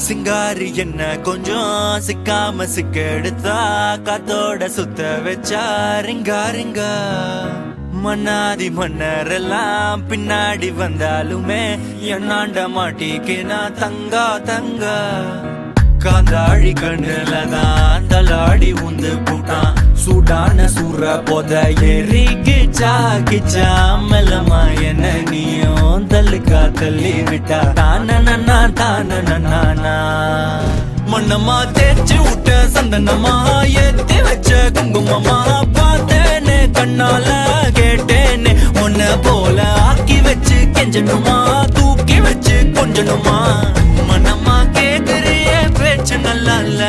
சிங்காரி என்ன கொஞ்சம் சிக்காம சிக்க எடுத்தா காத்தோட சுத்த வச்சா ரிங்கா ரிங்கா மன்னாதி மன்னரெல்லாம் பின்னாடி வந்தாலுமே என்னாண்ட மாட்டிக்கினா தங்கா தங்கா காந்தாழி கண்ணுலதான் தலாடி உந்து போட்டான் சூடான சூற போத ஏறி கிச்சா கிச்சா மெல்லமா என்ன நீயும் தள்ளுக்கா தள்ளி விட்டா தானனா தானனா மண்ணமா தேய்ச்சி விட்ட சந்தனமா ஏத்தி வச்ச குங்குமமா பார்த்தேனே கண்ணால கேட்டேனே உன்ன போல ஆக்கி வச்சு கெஞ்சணுமா தூக்கி வச்சு கொஞ்சணுமா மனமா கேக்குறிய பேச்சு நல்லா இல்ல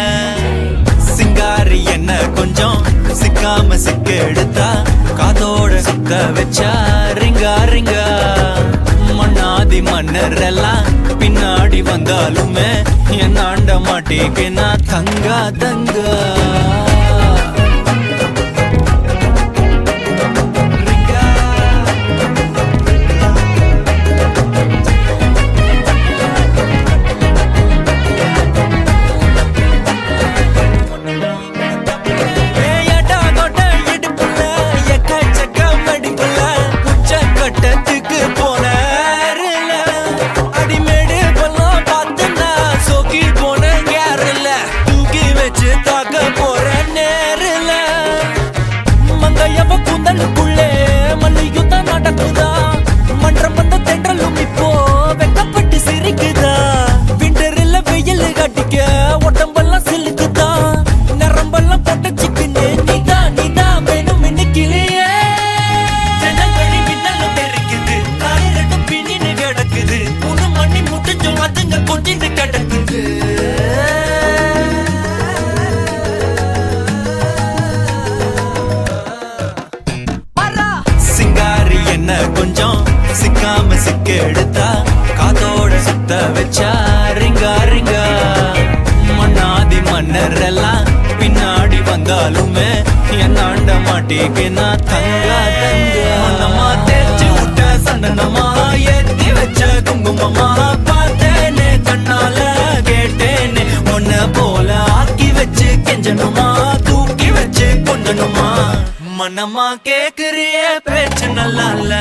சிங்காரி என்ன கொஞ்சம் சிக்காம சிக்க எடுத்தா காதோட சுத்த வச்சா ரிங்கா ரிங்கா மண்ணாதி மன்னர் எல்லாம் பின்னாடி வந்தாலுமே என் ஆண்ட மாட்டேன்னா தங்கா தங்கா கொஞ்சம் சிக்காம சிக்க எடுத்தா காதோட சுத்த வச்சா ரிங்கா ரிங்கா மண்ணாதி மன்னர் எல்லாம் பின்னாடி வந்தாலுமே என் ஆண்ட மாட்டேன்னா தங்கா தங்கா மனமா தேய்ச்சி விட்ட சந்தனமா ஏத்தி வச்ச குங்குமமா பார்த்தேனே கண்ணால கேட்டேனே உன்ன போல ஆக்கி வச்சு கெஞ்சணுமா தூக்கி வச்சு கொஞ்சணுமா மனமா கேக்குறிய பேச்சு நல்லா இல்ல